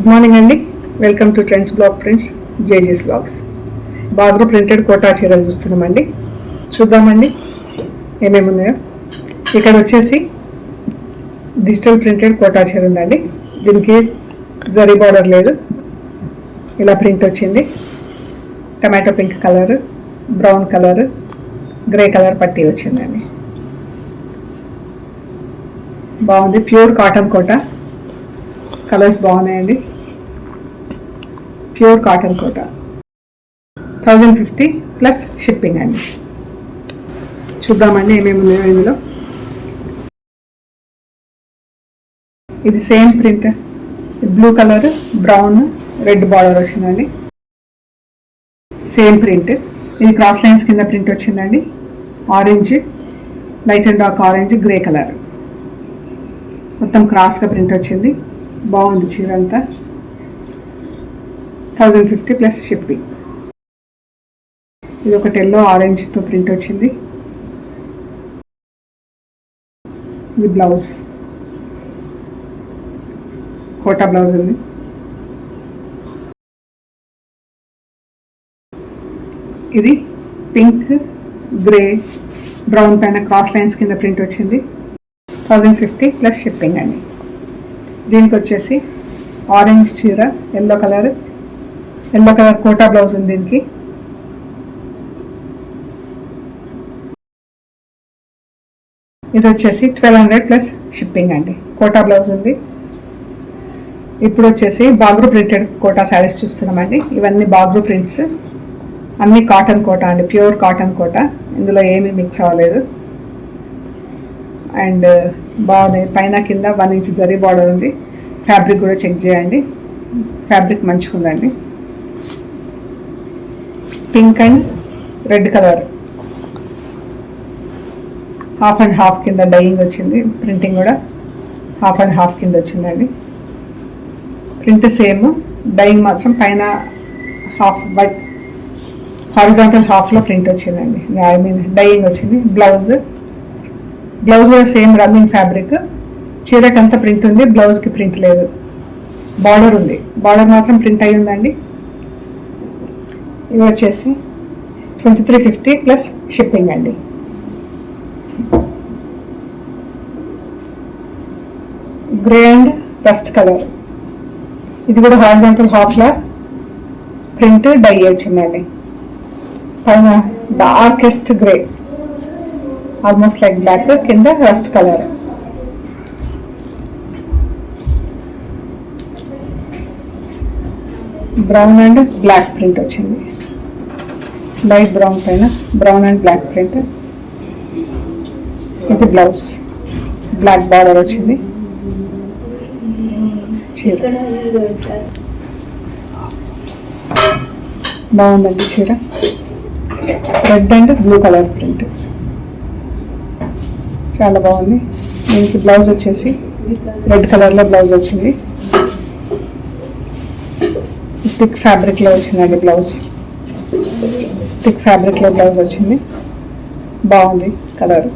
Good morning అండి. Welcome to trends blog prints జేజీస్ blogs. Bagru printed Kota చీరలు చూస్తున్నామండి. చూద్దామండి ఏమేమి ఉన్నాయో. ఇక్కడ వచ్చేసి డిజిటల్ ప్రింటెడ్ కోటా చీర ఉందండి. దీనికి జరీ బార్డర్ లేదు, ఇలా ప్రింట్ వచ్చింది. Tomato pink colour, brown colour, grey colour పట్టీ వచ్చిందండి. బాగుంది. ప్యూర్ కాటన్ కోట, కలర్స్ బాగున్నాయండి. Pure cotton Kota 1050 plus shipping అండి. చూద్దామండి ఏమేమి ఉన్నాయో ఇందులో. ఇది same print, blue colour, brown, red border వచ్చిందండి. Same print. ఇది క్రాస్ లైన్స్ కింద ప్రింట్ వచ్చిందండి. Orange, light and dark orange, grey colour మొత్తం క్రాస్గా ప్రింట్ వచ్చింది. బాగుంది చీర అంతా. 1050 ప్లస్ షిప్పింగ్. ఇది ఒకటి ఎల్లో ఆరెంజ్తో ప్రింట్ వచ్చింది. ఇది బ్లౌజ్, కోటా బ్లౌజ్ ఉంది. ఇది పింక్, గ్రే, బ్రౌన్ పైన క్రాస్ లైన్స్ కింద ప్రింట్ వచ్చింది. 1050 ప్లస్ షిప్పింగ్ అండి. దీనికి వచ్చేసి ఆరెంజ్ చీర, ఎల్లో కలర్ కోటా బ్లౌజ్ ఉంది దీనికి. ఇది వచ్చేసి 1200 ప్లస్ షిప్పింగ్ అండి. కోటా బ్లౌజ్ ఉంది. ఇప్పుడు వచ్చేసి బాగ్రూ ప్రింటెడ్ కోటా శారీస్ చూస్తున్నామండి. ఇవన్నీ బాగ్రూ ప్రింట్స్, అన్నీ కాటన్ కోటా అండి. ప్యూర్ కాటన్ కోటా, ఇందులో ఏమీ మిక్స్ అవ్వలేదు. అండ్ బాగుంది. పైన కింద 1 ఇంచ్ జరీ బార్డర్ ఉంది. ఫ్యాబ్రిక్ కూడా చెక్ చేయండి, ఫ్యాబ్రిక్ మంచిగా ఉందండి. Pink and red colour, half and half కింద డైయింగ్ వచ్చింది. ప్రింటింగ్ కూడా హాఫ్ అండ్ హాఫ్ కింద వచ్చిందండి. ప్రింట్ సేమ్, డైయింగ్ మాత్రం పైన హాఫ్ వైట్ హారిజాంటల్ హాఫ్లో ప్రింట్ వచ్చిందండి. ఐ మీన్ డైయింగ్ వచ్చింది. బ్లౌజ్ కూడా సేమ్ రన్నింగ్ ఫ్యాబ్రిక్. చీరకంతా ప్రింట్ ఉంది, బ్లౌజ్కి ప్రింట్ లేదు. బార్డర్ ఉంది, బార్డర్ మాత్రం ప్రింట్ అయి ఉందండి. ఇవి వచ్చేసి 2350 ప్లస్ షిప్పింగ్ అండి. గ్రే అండ్ రస్ట్ కలర్, ఇది కూడా హారిజాంటల్ హాఫ్లా ప్రింట్ డై వచ్చిందండి. పైన darkest grey, almost like black, కింద rust colour. Brown and black print వచ్చింది. లైట్ బ్రౌన్ పైన బ్రౌన్ అండ్ బ్లాక్ ప్రింట్. ఇది బ్లౌజ్, బ్లాక్ బార్డర్ వచ్చింది. చీర బాగుందండి. చీర red and blue colour print చాలా బాగుంది. దీనికి బ్లౌజ్ వచ్చేసి రెడ్ కలర్లో బ్లౌజ్ వచ్చింది. థిక్ ఫ్యాబ్రిక్లో వచ్చిందండి బ్లౌజ్. థిక్ ఫ్యాబ్రిక్లో బ్లౌజ్ వచ్చింది. బాగుంది కలర్.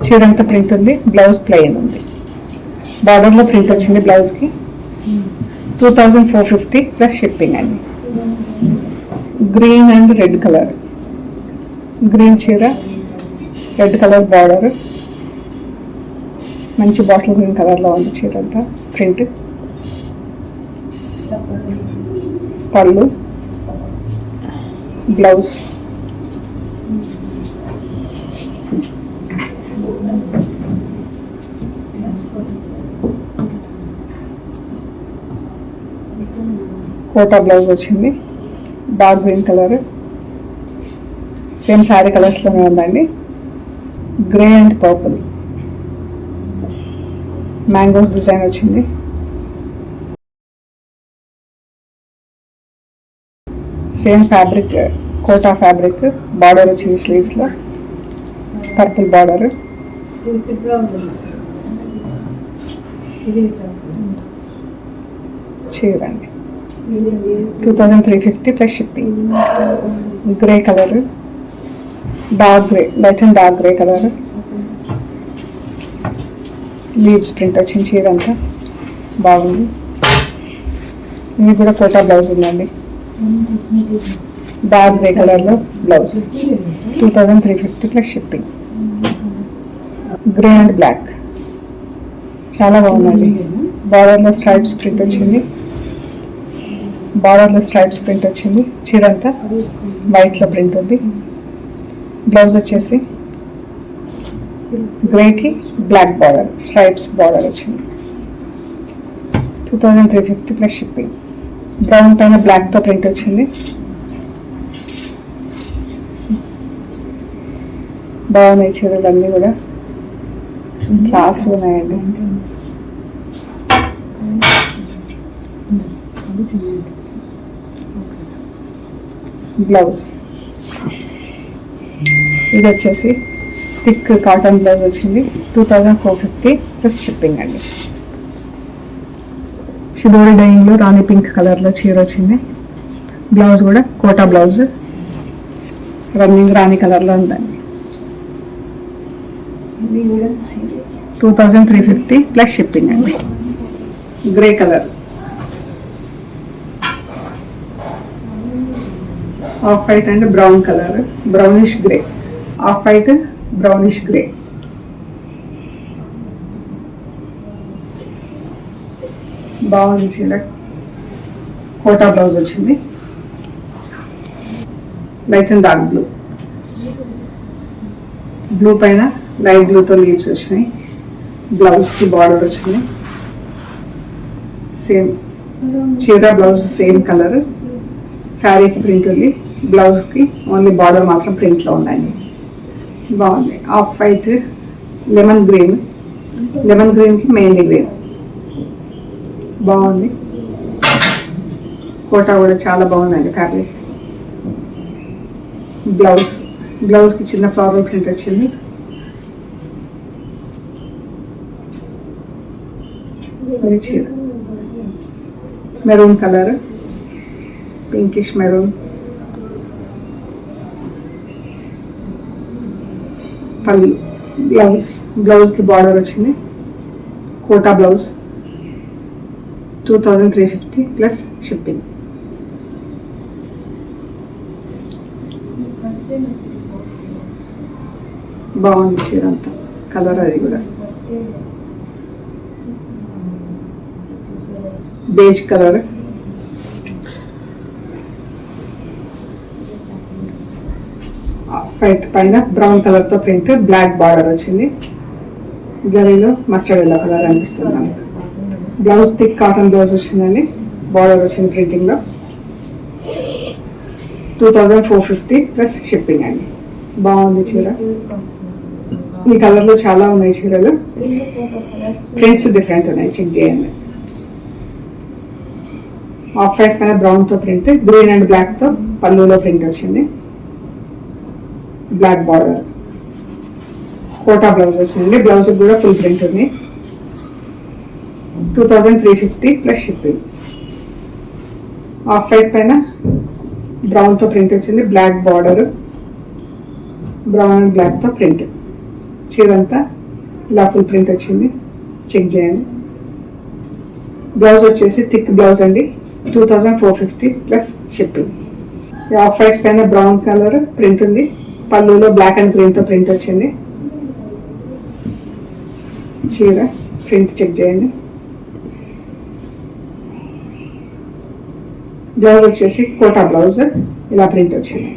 చీర అంతా ప్రింట్ ఉంది, బ్లౌజ్ ప్లెయిన్ ఉంది. బార్డర్లో ప్రింట్ వచ్చింది బ్లౌజ్కి. 2450 ప్లస్ షిప్పింగ్ అండి. Green and red colour, green చీర, రెడ్ కలర్ బార్డర్, మంచి బాటిల్ గ్రీన్ కలర్లో ఉంది చీర అంతా. ప్రింట్, పళ్ళు, బ్లౌజ్. కోటా బ్లౌజ్ వచ్చింది. Dark green colour, same sari కలర్స్లోనే ఉందండి. Grey and purple, mangoes design వచ్చింది. Same fabric, Kota fabric. Border వచ్చింది స్లీవ్స్లో, పర్పుల్ బార్డర్. చీర అండి. 2350 plus shipping. Grey colour, dark grey, light and dark grey colour. Leaves print వచ్చింది చీర అంతా. బాగుంది. ఇది కూడా కోటా బ్లౌజ్ ఉందండి. డార్క్ గ్రే కలర్లో blouse 2350 plus shipping. Grey and black చాలా బాగుందండి. బార్డర్లో స్ట్రైప్స్ ప్రింట్ వచ్చింది. బార్డర్లో స్ట్రైప్స్ ప్రింట్ వచ్చింది. చీర అంతా వైట్లో ప్రింట్ ఉంది. బ్లౌజ్ వచ్చేసి గ్రేకి బ్లాక్ బార్డర్ స్ట్రైప్స్ బార్డర్ వచ్చింది. 2350 ప్లస్ షిప్పింగ్. బ్రౌన్ పైన బ్లాక్తో ప్రింట్ వచ్చింది. బాగున్నాయి చీరలు అన్నీ కూడా క్లాస్ ఉన్నాయండి. బ్లౌజ్ ఇది వచ్చేసి థిక్ కాటన్ బ్లౌజ్ వచ్చింది. 2450 ప్లస్ షిప్పింగ్ అండి. షిబోరి డైయింగ్లో రాణి పింక్ కలర్లో చీర వచ్చింది. బ్లౌజ్ కూడా కోటా బ్లౌజ్ రన్నింగ్ రాణి కలర్లో ఉందండి. 2350 ప్లస్ షిప్పింగ్ అండి. Grey colour off white and brown colour, brownish grey, off white brownish grey. బాగుంది చీర. కోటా బ్లౌజ్ వచ్చింది. Light and dark blue, blue పైన లైట్ బ్లూతో లీవ్స్ వచ్చినాయి. బ్లౌజ్కి బార్డర్ వచ్చింది. సేమ్ చీర బ్లౌజ్ సేమ్ కలర్. శారీకి ప్రింట్ ఉంది. బ్లౌజ్కి ఓన్లీ బార్డర్ మాత్రం ప్రింట్లో ఉందండి. బాగుంది. Off white lemon green, lemon గ్రీన్కి మెహందీ గ్రీన్. బాగుంది. కోటా కూడా చాలా బాగుందండి ఫ్యాబ్రిక్. బ్లౌజ్కి చిన్న ఫ్లవర్ ప్రింట్ వచ్చింది. చీర మెరూన్ కలర్, పింకిష్ మెరూన్. పళ్ళు, బ్లౌజ్కి బార్డర్ వచ్చింది. Kota blouse 2350 plus shipping. బాగుంది చీర అంతా. కలర్ అది కూడా బేజ్ కలర్. వైట్ పైన బ్రౌన్ కలర్తో ప్రింట్, బ్లాక్ బార్డర్ వచ్చింది. జరీలో మస్టర్డ్ ఎల్లో కలర్ అనిపిస్తుంది. బ్లౌజ్ థిక్ కాటన్ బ్లౌజ్ వచ్చిందండి. బార్డర్ వచ్చింది ప్రింటింగ్లో. 2450 ప్లస్ షిప్పింగ్ అండి. బాగుంది చీర. ఈ కలర్లో చాలా ఉన్నాయి చీరలు. ప్రింట్స్ డిఫరెంట్ ఉన్నాయి, చెక్ చేయండి. ఆఫ్ వైట్ పైన బ్రౌన్తో ప్రింట్, గ్రీన్ అండ్ బ్లాక్తో పళ్ళులో ప్రింట్ వచ్చింది. Black border. కోటా బ్లౌజ్ వచ్చింది. బ్లౌజ్ కూడా ఫుల్ ప్రింట్ ఉంది. 2350 ప్లస్ షిప్పింగ్. ఆఫ్ వైట్ పైన బ్రౌన్తో ప్రింట్ వచ్చింది. బ్లాక్ బార్డర్, బ్రౌన్ అండ్ బ్లాక్తో ప్రింట్. చీర అంతా ఇలా ఫుల్ ప్రింట్ వచ్చింది, చెక్ చేయండి. బ్లౌజ్ వచ్చేసి థిక్ బ్లౌజ్ అండి. 2450 ప్లస్ షిప్పింగ్. ఆఫ్ వైట్ పైన బ్రౌన్ కలర్ ప్రింట్ ఉంది. పళ్ళులో బ్లాక్ అండ్ గ్రీన్తో ప్రింట్ వచ్చింది. చీర ప్రింట్ చెక్ చేయండి. బ్లౌజ్ వచ్చేసి కోటా బ్లౌజ్ ఇలా ప్రింట్ వచ్చింది.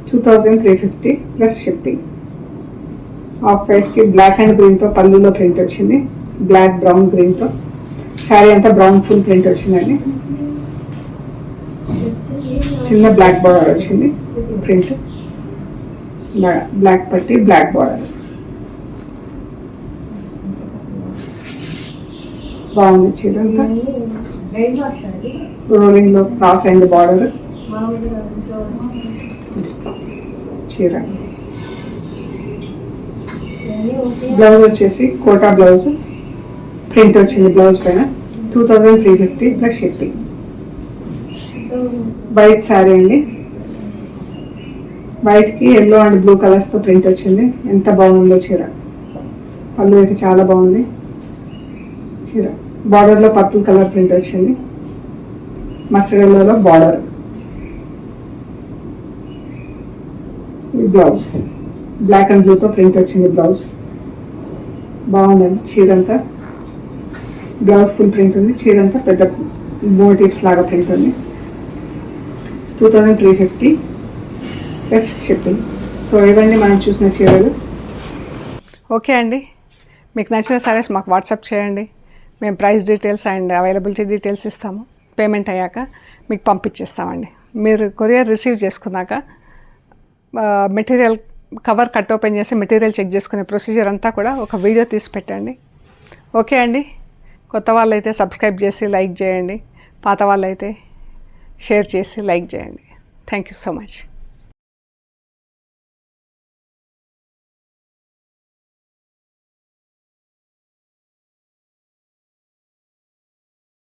2350 ప్లస్ షిప్పింగ్. ఆఫ్ వైట్కి బ్లాక్ అండ్ గ్రీన్తో పళ్ళులో ప్రింట్ వచ్చింది. బ్లాక్ బ్రౌన్ గ్రీన్తో శారీ అంతా బ్రౌన్ ఫుల్ ప్రింట్ వచ్చిందండి. చిన్న బ్లాక్ బార్డర్ వచ్చింది ప్రింట్. బ్లాక్ పట్టి బ్లాక్ బార్డర్. బాగుంది చీర అంతా. రోలింగ్ లో క్రాస్ అయింది బార్డర్. చీర బ్లౌజ్ వచ్చేసి కోటా బ్లౌజ్ ప్రింట్ వచ్చింది. బ్లౌజ్ పైన 2350 ప్లస్ షిప్పింగ్. వైట్ శారీ అండి. వైట్కి ఎల్లో అండ్ బ్లూ కలర్స్తో ప్రింట్ వచ్చింది. ఎంత బాగుందో చీర. పళ్ళు అయితే చాలా బాగుంది చీర. బార్డర్లో పర్పుల్ కలర్ ప్రింట్ వచ్చింది, మస్టర్డ్ ఎల్లోలో బార్డర్. బ్లౌజ్ బ్లాక్ అండ్ బ్లూతో ప్రింట్ వచ్చింది. బ్లౌజ్ బాగుందండి. చీరంతా బ్లౌజ్ ఫుల్ ప్రింట్ ఉంది, చీరంతా పెద్ద మోటివ్స్ లాగా ప్రింట్ ఉంది. 2350 ప్లస్ షిప్పింగ్. సో ఇవన్నీ మనం చూసిన చీరలు. ఓకే అండి, మీకు నచ్చిన సారీస్ మాకు వాట్సాప్ చేయండి. మేము price details and availability details ఇస్తాము. పేమెంట్ అయ్యాక మీకు పంపించేస్తామండి. మీరు కొరియర్ రిసీవ్ చేసుకున్నాక మెటీరియల్ కవర్ కట్ ఓపెన్ చేసి మెటీరియల్ చెక్ చేసుకునే ప్రొసీజర్ అంతా కూడా ఒక వీడియో తీసి పెట్టండి. ఓకే అండి, కొత్త వాళ్ళైతే సబ్స్క్రైబ్ చేసి లైక్ చేయండి, పాత వాళ్ళైతే షేర్ చేసి లైక్ చేయండి. Thank you so much.